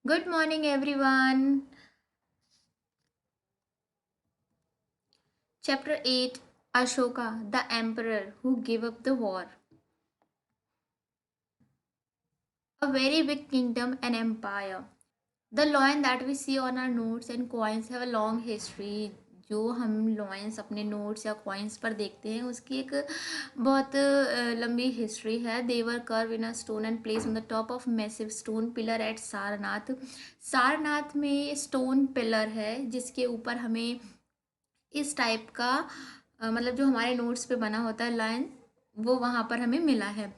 Good morning, everyone. Chapter 8, Ashoka, the Emperor who gave up the war. A very big kingdom and empire. The loin that we see on our notes and coins have a long history. जो हम lions अपने notes या coins पर देखते हैं उसकी एक बहुत लंबी हिस्ट्री है. They were curve in a stone and place on the top of massive stone pillar at Sarnath. Sarnath में स्टोन पिलर है जिसके ऊपर हमें इस टाइप का मतलब जो हमारे नोट्स पे बना होता है लाइन वो वहाँ पर हमें मिला है.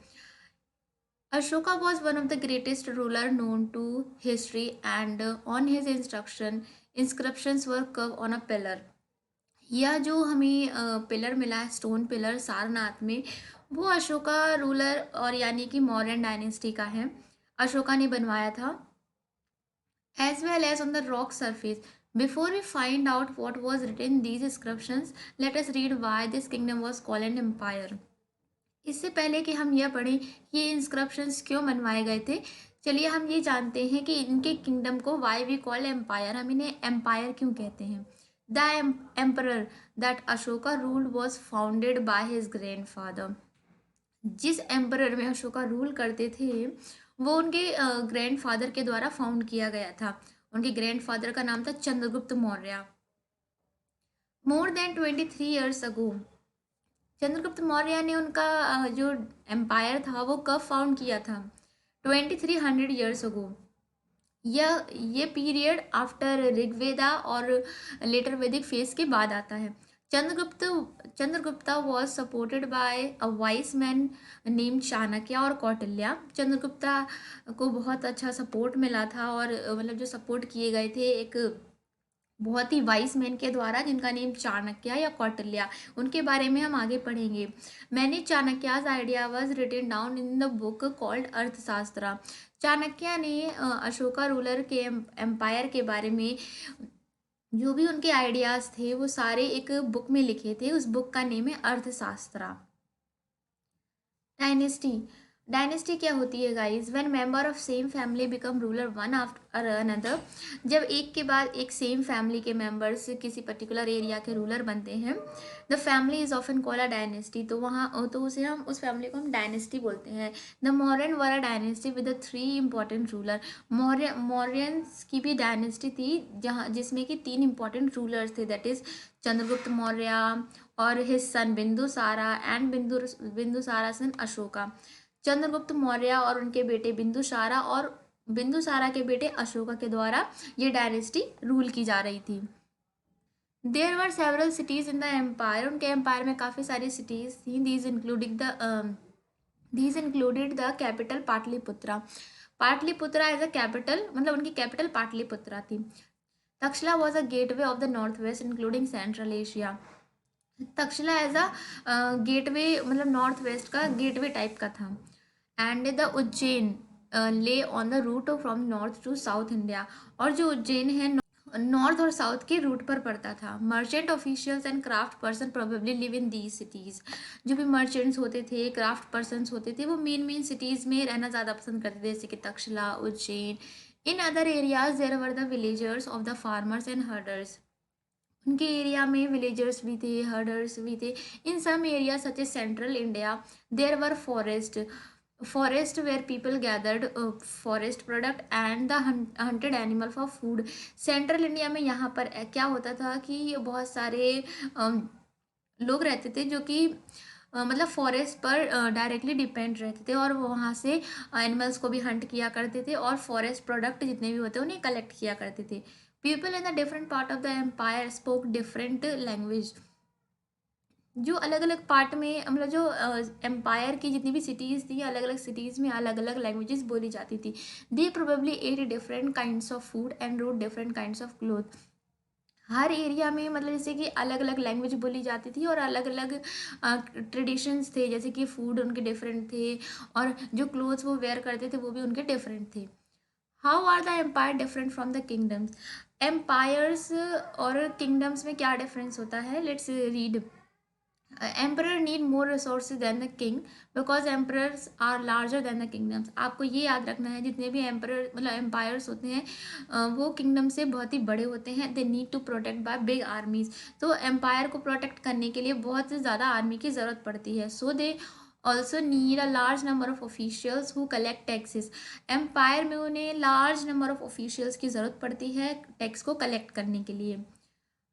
Ashoka was one of the greatest ruler known to history and on his instruction inscriptions were curve on a pillar. यह जो हमें पिलर मिला है स्टोन पिलर सारनाथ में वो अशोका रूलर और यानी कि मौर्यन डायनेस्टी का है. अशोका ने बनवाया था as well as on the rock surface. Before we find out what was written in these inscriptions, let us read why this kingdom was called an empire. इससे पहले कि हम यह पढ़ें कि ये इंस्क्रिप्शंस क्यों बनवाए गए थे, चलिए हम ये जानते हैं कि इनके किंगडम को वाई वी कॉल एम्पायर, हम इन्हें एम्पायर क्यों कहते हैं. The emperor that Ashoka ruled was founded by his grandfather. जिस एम्परर में अशोका रूल करते थे वो उनके ग्रैंडफादर के द्वारा फाउंड किया गया था. उनके ग्रैंडफादर का नाम था Chandragupta Maurya. More than 23 years ago Chandragupta Maurya ने उनका जो एम्पायर था वो कब फाउंड किया था. 2300 ईयर्स अगो. ये पीरियड आफ्टर ऋग्वेदा और लेटर वैदिक फेज के बाद आता है. Chandragupta Chandragupta was supported by a vice man name Chanakya और कौटिल्या. चंद्रगुप्ता को बहुत अच्छा सपोर्ट मिला था और मतलब जो सपोर्ट किए गए थे एक बहुत ही वाइस मैन के द्वारा जिनका नेम चाणक्य या कौटिल्या. उनके बारे में हम आगे पढ़ेंगे. मैंने Chanakya's idea was written down in the book called Arthashastra. Chanakya ने अशोका रूलर के एम्पायर के बारे में जो भी उनके आइडियाज थे वो सारे एक बुक में लिखे थे. उस बुक का नेम है अर्थशास्त्र. डायनेस्टी. डायनेस्टी क्या होती है guys? When member of same family become ruler one after another. जब एक के बाद एक सेम फैमिली के मेंबर्स किसी पर्टिकुलर एरिया के रूलर बनते हैं. The family is often called a dynasty. तो वहाँ तो उसे हम उस फैमिली को हम डायनेस्टी बोलते हैं. The Mauryan were a dynasty with the three important ruler. Mauryans की भी डायनेस्टी थी जहाँ जिसमें कि तीन इंपॉर्टेंट रूलर्स थे. दैट इज चंद्रगुप्त मौर्य और his son Bindusara and Bindusara son Ashoka. Chandragupta Maurya और उनके बेटे बिंदुसारा और बिंदुसारा के बेटे अशोका के द्वारा ये डायनेस्टी रूल की जा रही थी. There were several cities in the empire. उनके एम्पायर में काफ़ी सारी सिटीज थी. These included the capital Pataliputra. Pataliputra as a capital मतलब उनकी कैपिटल पाटलिपुत्रा थी. Taxila was a gateway of the north west including central Asia. Taxila as a gateway मतलब नॉर्थ वेस्ट का गेटवे टाइप का था. And the Ujjain lay on the route from north to south India. और जो उज्जैन है नॉर्थ और साउथ के रूट पर पड़ता था. Merchant officials and craft person probably live in these cities. जो भी मर्चेंट्स होते थे क्राफ्ट पर्सनस होते थे वो मेन मेन सिटीज़ में रहना ज़्यादा पसंद करते थे जैसे कि Takshashila Ujjain. In other areas there were the villagers of the farmers and herders. उनके एरिया में विलेजर्स भी थे हर्डर्स भी थे. In some area such a central India there were forest where people gathered forest product and the hunted animal for food. Central India में यहाँ पर क्या होता था कि बहुत सारे लोग रहते थे जो कि मतलब फॉरेस्ट पर डायरेक्टली डिपेंड रहते थे और वो वहाँ से एनिमल्स को भी हंट किया करते थे और फॉरेस्ट प्रोडक्ट जितने भी होते हैं उन्हें कलेक्ट किया करते थे. People in the different part of the empire spoke different language. जो अलग अलग पार्ट में मतलब जो एम्पायर की जितनी भी सिटीज़ थी अलग अलग सिटीज़ में अलग अलग लैंग्वेजेस बोली जाती थी. They probably at different kinds of food and road different kinds of cloth. Her area में मतलब जैसे कि अलग अलग लैंग्वेज बोली जाती थी और अलग अलग ट्रेडिशंस थे जैसे कि फूड उनके डिफरेंट थे और जो क्लोथ्स वो वेयर करते थे वो भी उनके डिफरेंट थे. How are the empire different from the kingdoms. Empires और किंगडम्स में क्या डिफरेंस होता है? Let's read. Emperor need more resources than the king because emperors are larger than the kingdoms. आपको ये याद रखना है, जितने भी एम्परर मतलब एम्पायर्स होते हैं वो किंगडम से बहुत ही बड़े होते हैं। They need to protect by big armies. तो एम्पायर को प्रोटेक्ट करने के लिए बहुत ज़्यादा आर्मी की ज़रूरत पड़ती है। So they also need a large number of officials who collect taxes. Empire में उन्हें लार्ज नंबर ऑफ ऑफिशियल्स की ज़रूरत पड़ती है टैक्स को कलेक्ट करने के लिए।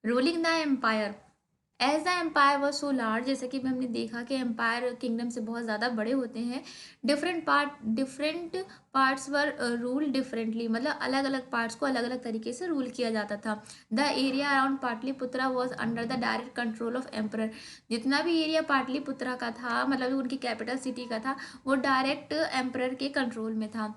Ruling the empire as the empire was so large, जैसे कि हमने देखा कि एम्पायर किंगडम से बहुत ज़्यादा बड़े होते हैं। डिफरेंट पार्ट्स वर रूल डिफरेंटली, मतलब अलग अलग पार्ट्स को अलग अलग तरीके से रूल किया जाता था। The area around Pataliputra was under the direct control of emperor. जितना भी एरिया पाटलिपुत्रा का था, मतलब उनकी कैपिटल सिटी का था, वो डायरेक्ट एम्पर के कंट्रोल में था।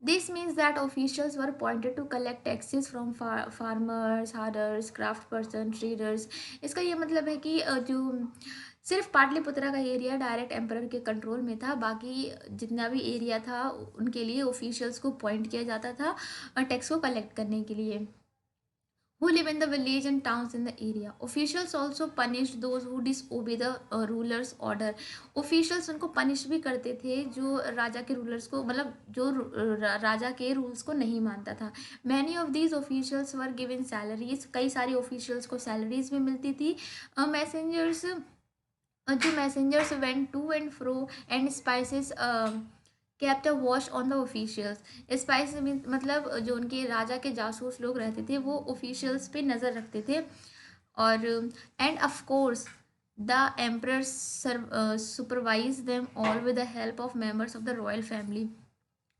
This means that officials were appointed to collect taxes from farmers, herders, craftsperson, traders। इसका ये मतलब है कि जो सिर्फ पाटलिपुत्रा का एरिया डायरेक्ट एम्परर के कंट्रोल में था, बाकी जितना भी एरिया था उनके लिए ऑफिशियल्स को अपॉइंट किया जाता था टैक्स को कलेक्ट करने के लिए। who live in the village and towns in the area. Officials also punished those who disobey the ruler's order. Officials उनको punish भी करते थे जो राजा के rulers को, मतलब जो राजा के rules को नहीं मानता था। Many of these officials were given salaries। कई सारे officials को salaries भी मिलती थी। Messengers जो messengers went to and fro and spices kept a watch on the officials। Spies मतलब जो उनके राजा के जासूस लोग रहते थे वो ऑफिशियल्स पे नज़र रखते थे। और end of course the emperor supervise them all with the help of members of the royal family.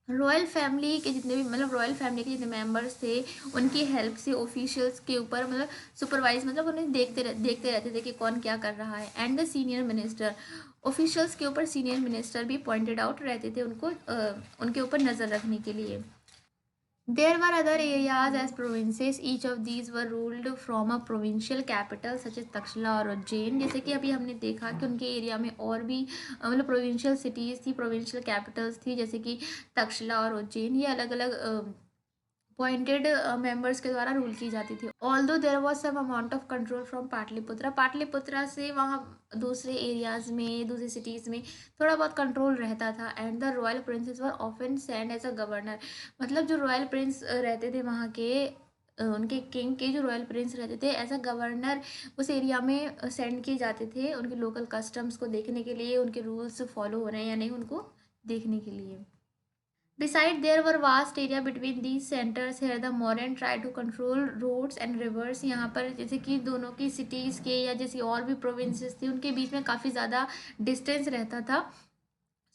Royal family के जितने भी, मतलब रॉयल फैमिली के जितने मेंबर्स थे उनकी हेल्प से ऑफिशियल्स के ऊपर, मतलब सुपरवाइज मतलब उन्हें देखते रहते थे कि कौन क्या कर रहा है। And the senior minister, officials के ऊपर सीनियर मिनिस्टर भी पॉइंटेड आउट रहते थे उनको उनके ऊपर नज़र रखने के लिए। There were other areas as provinces. Each of these were ruled from a provincial capital such as Takshashila और उज्जैन। जैसे कि अभी हमने देखा कि उनके एरिया में और भी मतलब प्रोविंशियल सिटीज़ थी, प्रोविंशियल कैपिटल्स थी, जैसे कि तक्षशिला और उज्जैन। ये अलग अलग अपॉइंटेड मेंबर्स के द्वारा रूल की जाती थी। Although there was some amount of control from Pataliputra. Pataliputra से वहाँ दूसरे एरियाज में, दूसरी सिटीज़ में थोड़ा बहुत कंट्रोल रहता था। And the royal princes were often send as a governor. मतलब जो रॉयल प्रिंस रहते थे वहाँ के, उनके किंग के जो रॉयल प्रिंस रहते थे एज अ गवर्नर उस एरिया में सेंड किए जाते थे उनके लोकल कस्टम्स को देखने के लिए, उनके रूल्स फॉलो हो रहे हैं या नहीं उनको देखने के लिए। Beside, there were vast area between these centers here the Mauryan tried to control roads and rivers। यहाँ पर जैसे कि दोनों की cities के या जैसी और भी provinces थी उनके बीच में काफ़ी ज़्यादा distance रहता था।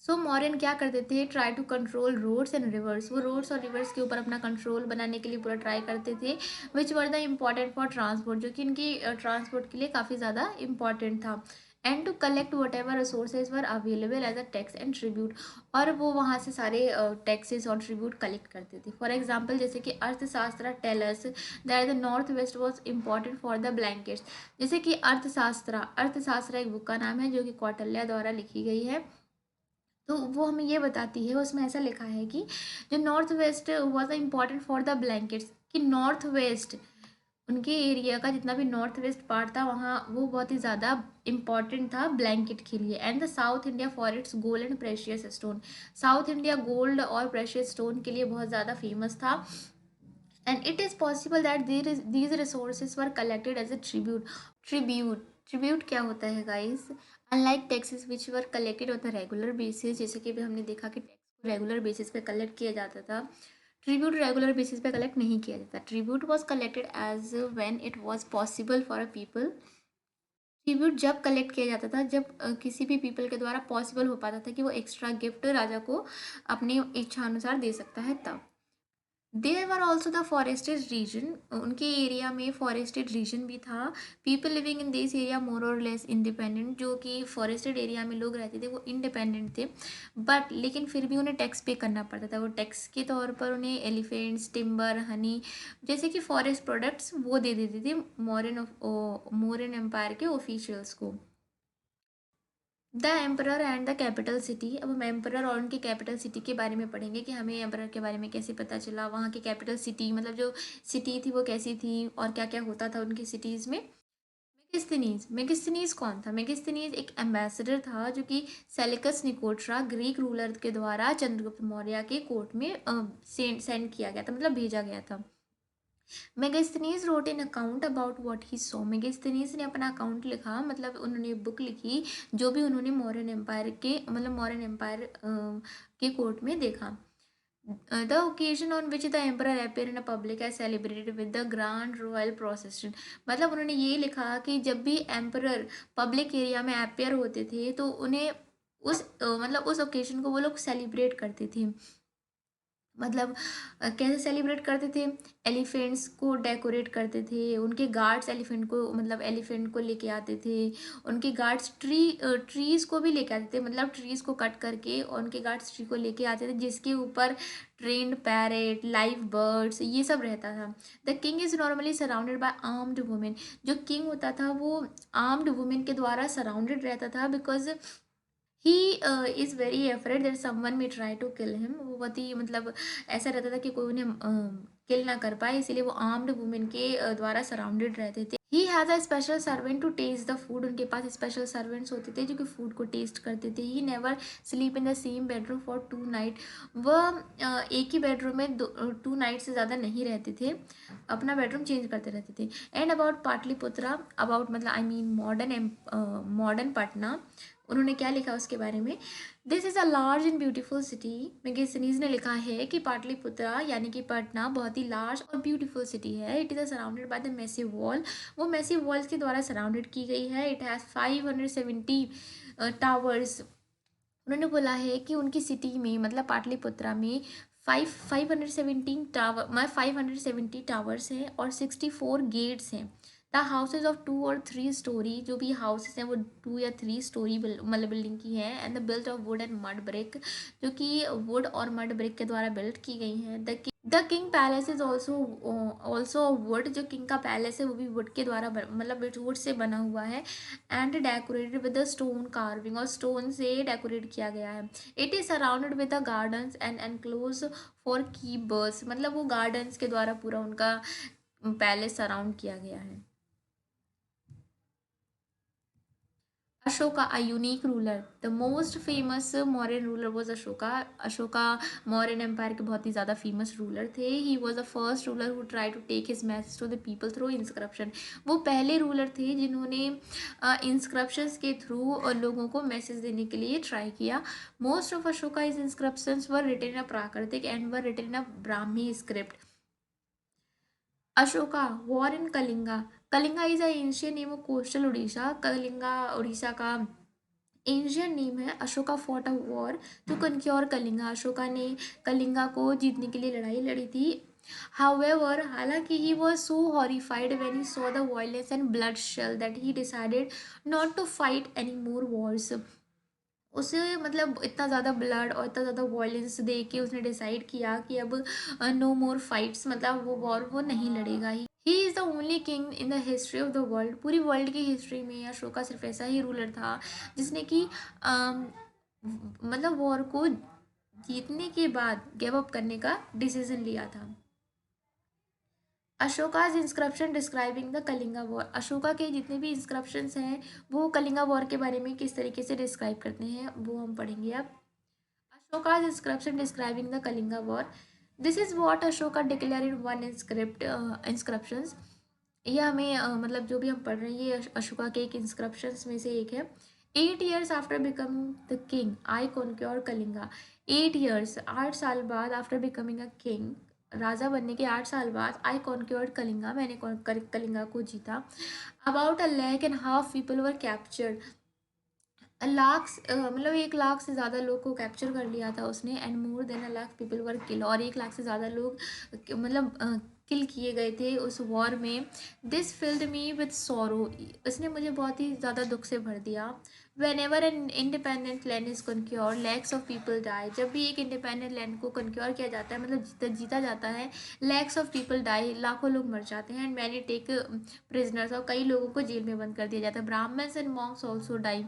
सो मौर्यन क्या करते थे, try to control roads and rivers. वो रोड्स और रिवर्स के ऊपर अपना कंट्रोल बनाने के लिए पूरा ट्राई करते थे। Which were the important for transport, जो कि इनकी ट्रांसपोर्ट के लिए काफ़ी ज़्यादा इंपॉर्टेंट था। And to collect whatever resources were available as a tax and tribute. और वो वहाँ से सारे टैक्सेस और ट्रिब्यूट कलेक्ट करते थे। फॉर एग्जाम्पल जैसे कि Arthashastra tells that the north west was important for the blankets. जैसे कि अर्थशास्त्र एक बुक का नाम है जो कि कौटिल्य द्वारा लिखी गई है। तो वो हमें ये बताती है, उसमें ऐसा लिखा है कि जो north west was important for the blankets, कि नॉर्थ वेस्ट उनके एरिया का जितना भी नॉर्थ वेस्ट पार्ट था वहाँ वो बहुत ही ज़्यादा इम्पॉर्टेंट था ब्लैंकेट के लिए। And the south India for its gold and precious stone. South India gold और प्रेशियस स्टोन के लिए बहुत ज़्यादा फेमस था। And it is possible that these resources were collected as a tribute. Tribute क्या होता है guys? Unlike taxes which were collected on the regular basis, जैसे कि अभी हमने देखा कि टैक्स को रेगुलर बेसिस पे कलेक्ट किया जाता था, ट्रिब्यूट रेगुलर बेसिस पे कलेक्ट नहीं किया जाता। Tribute was collected as when it was possible for a people. Tribute जब कलेक्ट किया जाता था जब किसी भी पीपल के द्वारा पॉसिबल हो पाता था कि वो एक्स्ट्रा गिफ्ट राजा को अपनी इच्छा अनुसार दे सकता है तब। There were also the forested region. उनके एरिया में फॉरेस्टेड रीजन भी था। People living in this area more और लेस इंडिपेंडेंट। जो कि फॉरेस्टेड एरिया में लोग रहते थे वो इंडिपेंडेंट थे, बट लेकिन फिर भी उन्हें टैक्स पे करना पड़ता था। वो टैक्स के तौर पर उन्हें एलिफेंट्स, टिम्बर, हनी जैसे कि फॉरेस्ट प्रोडक्ट्स वो दे देते थे मौर्यन एम्पायर के ऑफिशियल्स को। The emperor and the capital city. अब हम एम्परर और उनकी कैपिटल सिटी के बारे में पढ़ेंगे कि हमें एम्परर के बारे में कैसे पता चला, वहाँ की कैपिटल सिटी मतलब जो सिटी थी वो कैसी थी और क्या क्या होता था उनकी सिटीज़ में। मेगिस्थिनीज कौन था? मेगिस्थिनीज एक एम्बेसडर था जो कि सेलिकस निकोट्रा ग्रीक रूलर के द्वारा चंद्रगुप्त मौर्य के कोर्ट में सेंड किया गया था, मतलब भेजा गया था। Megasthenes wrote an account about what he saw. Megasthenes ने अपना अकाउंट लिखा, मतलब उन्होंने बुक लिखी जो भी उन्होंने मौर्यन एम्पायर के, मतलब मौर्यन एम्पायर के कोर्ट में देखा। The occasion on which the emperor appear in public है celebrated with the grand royal procession. मतलब उन्होंने ये लिखा कि जब भी एम्पर पब्लिक एरिया में अपेयर होते थे तो उन्हें उस मतलब उस ओकेजन को वो लोग सेलिब्रेट करते थे। मतलब कैसे सेलिब्रेट करते थे? एलिफेंट्स को डेकोरेट करते थे, उनके गार्ड्स एलिफेंट को, मतलब एलिफेंट को लेके आते थे, उनके गार्ड्स ट्रीज को भी लेके आते थे, मतलब ट्रीज को कट करके और उनके गार्ड्स ट्री को लेके आते थे जिसके ऊपर ट्रेंड पैरेट, लाइव बर्ड्स, ये सब रहता था। The king is normally surrounded by armed women. जो किंग होता था वो आर्म्ड वुमेन के द्वारा सराउंडेड रहता था, because he is very afraid that someone may try to kill him. वो बहुत ही, मतलब ऐसा रहता था कि कोई उन्हें किल ना कर पाए, इसीलिए वो आर्म्ड वुमेन के द्वारा सराउंडेड रहते थे। He has a special servant to taste the food. उनके पास स्पेशल सर्वेंट्स होते थे जो कि फूड को टेस्ट करते थे। He never sleep in the same bedroom for 2 night. वह एक ही बेडरूम में 2 नाइट से ज़्यादा नहीं रहते थे, अपना बेडरूम चेंज करते रहते थे। एंड अबाउट पाटलिपुत्रा, अबाउट मतलब आई मीन मॉडर्न पटना, उन्होंने क्या लिखा उसके बारे में? This is a large and beautiful city. Megasthenes ने लिखा है कि पाटलिपुत्रा यानी कि पटना बहुत ही लार्ज और ब्यूटीफुल सिटी है। It is surrounded by the massive wall. वो मैसिव वॉल्स के द्वारा सराउंडेड की गई है। It has 570 towers. उन्होंने बोला है कि उनकी सिटी में, मतलब पाटलिपुत्रा में 570 टावर्स हैं और 64 गेट्स हैं। द हाउसेज ऑफ 2 और 3 स्टोरी, जो भी हाउसेज हैं वो 2 या 3 स्टोरी मतलब बिल्डिंग की है। And the built of would and mud brick, जो कि वुड और मड ब्रिक के द्वारा बिल्ट की गई हैं। The king palace is also would. जो किंग का पैलेस है वो भी वुड के द्वारा मतलब वुड से बना हुआ है। And decorated with the stone carving, और स्टोन से डेकोरेट किया गया है। It is surrounded with the gardens and enclose for keep birds. मतलब वो गार्डन्स के द्वारा पूरा उनका पैलेस सराउंड किया गया है। Ashoka, a unique ruler. The most famous Mauryan ruler was Ashoka. Ashoka Mauryan Empire के बहुत ही ज़्यादा famous ruler थे. He was the first ruler who tried to take his message to the people through inscription. वो पहले ruler थे जिन्होंने inscriptions के through लोगों को message देने के लिए try किया. Most of Ashoka's inscriptions were written in a Prakritic and were written in a Brahmi script. Ashoka war in Kalinga. Kalinga is a ancient name of coastal Orissa. Kalinga Orissa का एंशियंट नेम है। Ashoka fought a war to conquer Kalinga. Ashoka ने कलिंगा को जीतने के लिए लड़ाई लड़ी थी। However, हालांकि he was so horrified when he saw the violence and bloodshed that he decided not to fight any more wars. उसे, मतलब इतना ज़्यादा ब्लड और इतना ज़्यादा वॉयलेंस देख के उसने डिसाइड किया कि अब नो मोर फाइट्स, मतलब वो वॉर वो नहीं लड़ेगा। He is the only king in the history of the world. पूरी वर्ल्ड की हिस्ट्री में अशोका सिर्फ ऐसा ही रूलर था जिसने कि मतलब वॉर को जीतने के बाद गिव अप करने का डिसीजन लिया था। Ashoka's inscription describing the Kalinga war. Ashoka के जितने भी इंस्क्रिप्शंस हैं वो कलिंगा वॉर के बारे में किस तरीके से डिस्क्राइब करते हैं वो हम पढ़ेंगे अब। Ashoka's inscription describing the Kalinga war. This is what Ashoka declare in one inscriptions. ये हमें मतलब जो भी हम पढ़ रहे हैं ये अशोका के एक इंस्क्रिप्शंस में से एक है। 8 years after becoming the king I conquer Kalinga. 8 years, 8 साल बाद, आफ्टर बिकमिंग अ किंग, राजा बनने के 8 साल बाद, आई कॉन्क्योर्ड कलिंगा, मैंने कलिंगा को जीता। About a lakh and half people were captured. Lakh, मतलब 1 लाख से ज़्यादा लोग को कैप्चर कर लिया था उसने। And more than a lakh people were kill, और 1 लाख से ज़्यादा लोग मतलब किल किए गए थे उस वॉर में। दिस फिल्ड मी विद सोरो। इसने मुझे बहुत ही ज़्यादा दुख से भर दिया। Whenever an independent land is conquer lakhs of people die. जब भी एक इंडिपेंडेंट लैंड को कनक्योर किया जाता है, मतलब जीता जाता है, लैक्स ऑफ पीपल डाई, लाखों लोग मर जाते हैं। एंड मैनी टेक प्रिजनर्स, और कई लोगों को जेल में बंद कर दिया जाता है। Brahmans and monks also die.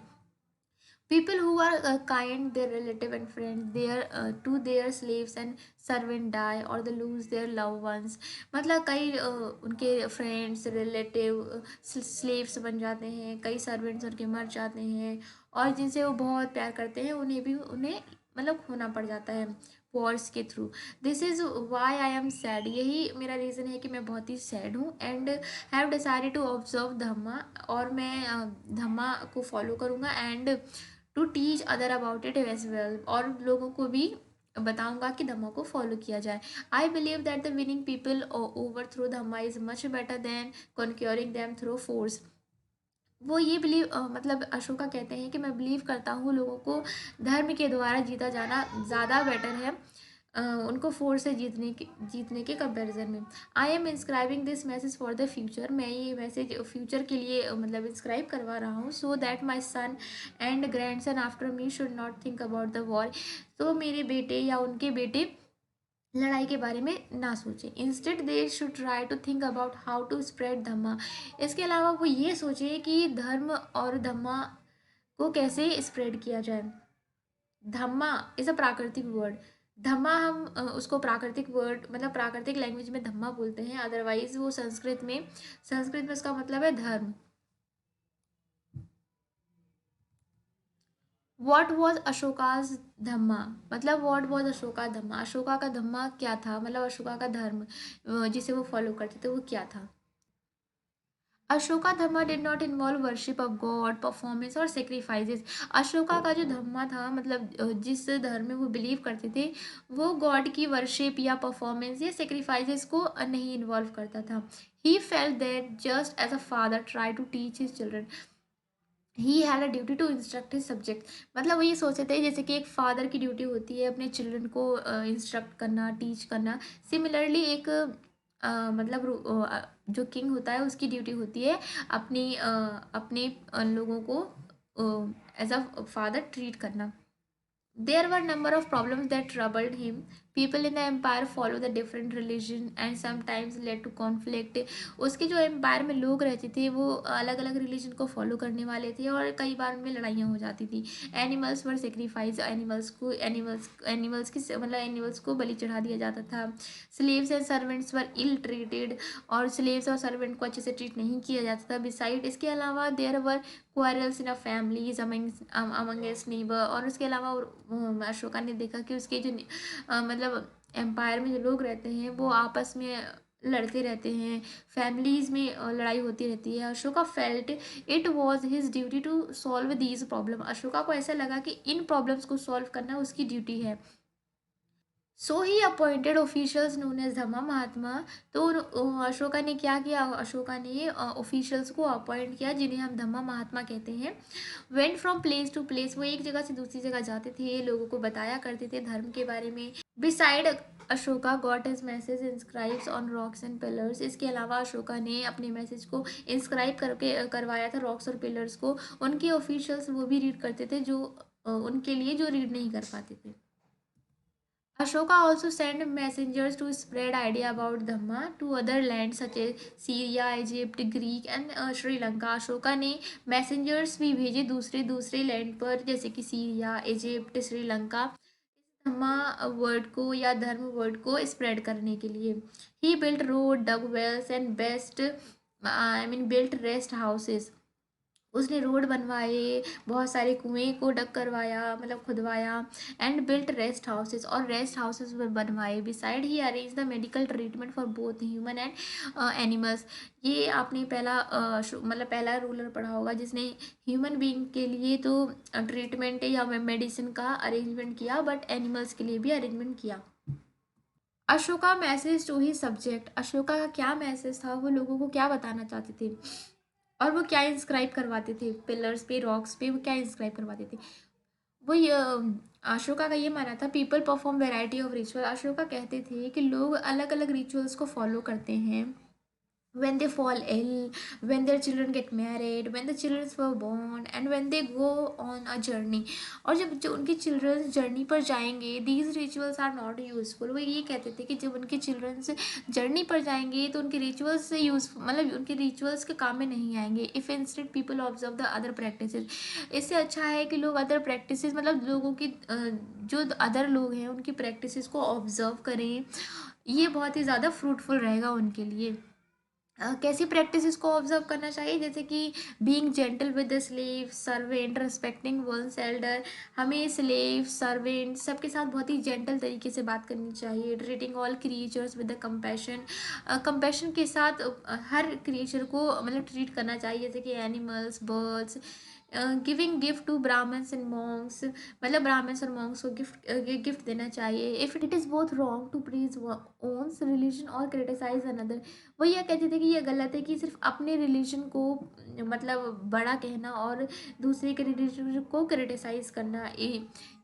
People who are kind their relative and friends their to their slaves and servant die or they lose their loved ones। मतलब कई उनके फ्रेंड्स रिलेटिव स्लेव्स बन जाते हैं, कई सर्वेंट्स उनके मर जाते हैं, और जिनसे वो बहुत प्यार करते हैं उन्हें भी उन्हें मतलब खोना पड़ जाता है वॉर्स के through. This is why I am sad, यही मेरा रीज़न है कि मैं बहुत ही सैड हूँ। And have decided to observe dhamma, और मैं धम्मा को फॉलो करूँगा। And to teach other about it as well, और लोगों को भी बताऊंगा कि धम्मा को फॉलो किया जाए। I believe that the winning people over through dhamma is much better than conquering them through force. वो ये बिलीव मतलब अशोका कहते हैं कि मैं बिलीव करता हूँ लोगों को धर्म के द्वारा जीता जाना ज़्यादा बेटर है उनको फोर्स से जीतने के कंपैरिजन में। I am inscribing this message for the future, मैं ये मैसेज फ्यूचर के लिए मतलब इंस्क्राइब करवा रहा हूँ। So that my son and grandson after me should not think about the war, तो मेरे बेटे या उनके बेटे लड़ाई के बारे में ना सोचें। Instead they should try to think about how to spread dhamma, इसके अलावा वो ये सोचें कि धर्म और धम्मा को कैसे स्प्रेड किया जाए। धम्मा इज़ अ प्राकृतिक वर्ड, धम्मा हम उसको प्राकृतिक वर्ड मतलब प्राकृतिक लैंग्वेज में धम्मा बोलते हैं, अदरवाइज वो संस्कृत में उसका मतलब है धर्म। वॉट वॉज अशोकाज धम्मा, मतलब वॉट वॉज अशोका धम्मा, अशोका का धम्मा क्या था, मतलब अशोका का धर्म जिसे वो फॉलो करते थे वो क्या था। Ashoka dhamma did not involve worship of god performance और सेक्रीफाइसेस। अशोका का जो धम्मा था मतलब जिस धर्म में वो बिलीव करते थे वो गॉड की वर्शिप या परफॉर्मेंस या सेक्रीफाइसेस को नहीं इन्वॉल्व करता था। He felt that just as a father try to teach his children he had a duty to instruct his subject, मतलब वो ये सोचते थे जैसे कि एक फादर की ड्यूटी होती है अपने चिल्ड्रन को इंस्ट्रक्ट करना टीच करना, सिमिलरली एक मतलब जो किंग होता है उसकी ड्यूटी होती है अपने लोगों को एज अ फादर ट्रीट करना। There were number of problems that troubled him. People in the empire follow the different religion and sometimes led to conflict. उसके जो एम्पायर में लोग रहते थे वो अलग अलग रिलीजन को फॉलो करने वाले थे और कई बार उनमें लड़ाइयाँ हो जाती थी। एनिमल्स वर सेक्रीफाइस, एनिमल्स की मतलब एनिमल्स को बलि चढ़ा दिया जाता था। Slaves and servants were ill treated, और स्लेव्स और सर्वेंट को अच्छे से ट्रीट नहीं किया जाता था। बिसाइड इसके अलावा there were quarrels in a families among as neighbour, और उसके अलावा अशोका ने देखा कि उसके जो मतलब एम्पायर में जो लोग रहते हैं वो आपस में लड़ते रहते हैं, फैमिलीज में लड़ाई होती रहती है। Ashoka felt it was his duty to solve these problem, Ashoka को ऐसा लगा कि इन प्रॉब्लम्स को सॉल्व करना उसकी ड्यूटी है। So he appointed officials known as dhamma Mahatma, तो अशोका ने क्या किया, अशोका ने ऑफिशियल्स को अपॉइंट किया जिन्हें हम धम्मा महात्मा कहते हैं। Went from place to place, वो एक जगह से दूसरी जगह जाते थे, लोगों को बताया करते थे धर्म के बारे में। Beside Ashoka got his message inscribes on rocks and pillars, इसके अलावा अशोका ने अपने मैसेज को इंस्क्राइब करके करवाया था रॉक्स और पिलर्स को। उनके ऑफिशियल्स वो भी रीड करते थे जो उनके लिए जो रीड नहीं कर पाते थे। Ashoka also sent messengers to spread idea about Dhamma to other lands such as Syria, Egypt, Greek and Sri Lanka. Ashoka ने मैसेंजर्स भी भेजे दूसरे दूसरे लैंड पर जैसे कि Syria, Egypt, Sri Lanka, dhamma word को या धर्म वर्ड को स्प्रेड करने के लिए। He built road, dug wells and best I mean built rest houses, उसने रोड बनवाए, बहुत सारे कुएं को डग करवाया मतलब खुदवाया। एंड बिल्ट रेस्ट हाउसेस, और रेस्ट हाउसेस बनवाए। Beside he arrange the medical treatment for both human and animals, ये आपने पहला मतलब पहला रूलर पढ़ा होगा जिसने ह्यूमन बीइंग के लिए तो ट्रीटमेंट या मेडिसिन का अरेंजमेंट किया बट एनिमल्स के लिए भी अरेंजमेंट किया। Ashoka message to he subject, Ashoka का क्या मैसेज था, वो लोगों को क्या बताना चाहते थे और वो क्या इंस्क्राइब करवाते थे पिलर्स पे रॉक्स पे, वो क्या इंस्क्राइब करवाते थे। वो ये अशोका का ये मानना था people perform variety of ritual, Ashoka कहते थे कि लोग अलग अलग रिचुअल्स को फॉलो करते हैं when they fall ill, when their children get married, when the children were born, and when they go on a journey. और जब जो उनके चिल्ड्रंस जर्नी पर जाएंगे, these rituals are not useful. वो ये कहते थे कि जब उनके चिल्ड्रंस जर्नी पर जाएंगे तो उनके रिचुअल्स से यूज मतलब उनके रिचुअल्स के काम में नहीं आएंगे। If instead people observe the other practices, इससे अच्छा है कि लोग अदर प्रैक्टिसेस मतलब लोगों की जो अदर लोग हैं उनकी प्रैक्टिसेस को ऑब्जर्व करें। ये बहुत ही ज़्यादा फ्रूटफुल रहेगा उनके लिए। कैसी प्रैक्टिसेस को ऑब्जर्व करना चाहिए, जैसे कि being gentle with the slave servant, respecting one's elder. हमें स्लेव सर्वेंट सबके साथ बहुत ही जेंटल तरीके से बात करनी चाहिए। Treating all creatures with the compassion, compassion के साथ हर क्रिएचर को मतलब ट्रीट करना चाहिए, जैसे कि animals, birds. Giving gift to Brahmans and monks, मतलब ब्राह्मण्स और मॉन्क्स को गिफ्ट देना चाहिए। If it is both wrong to praise one's religion और क्रिटिसाइज अनदर, वो ये कहते थे कि ये गलत है कि सिर्फ अपने रिलीजन को मतलब बड़ा कहना और दूसरे के रिलीजन को क्रिटिसाइज करना।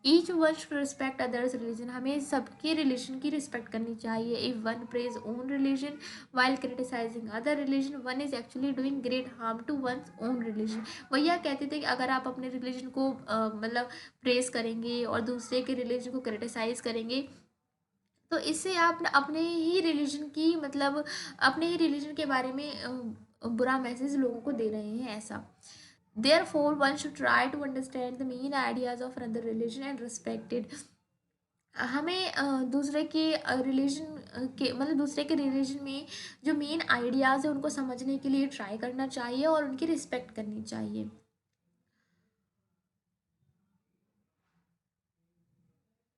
Each one should respect others religion, हमें सबके रिलीजन की रिस्पेक्ट करनी चाहिए। If one praise own religion while criticising other religion, one is actually doing great harm to one's own religion. वो यह कहते थे कि अगर आप अपने रिलीजन को मतलब प्रेज करेंगे और दूसरे के रिलीजन को क्रिटिसाइज करेंगे, तो इससे आप अपने ही रिलीजन की मतलब अपने ही रिलीजन के बारे में बुरा मैसेज लोगों को दे रहे हैं ऐसा। Therefore, one should try to understand the main ideas of another religion and respect it. हमें दूसरे के रिलीजन के मतलब दूसरे के रिलीजन में जो मेन आइडियाज़ है उनको समझने के लिए ट्राई करना चाहिए और उनकी रिस्पेक्ट करनी चाहिए।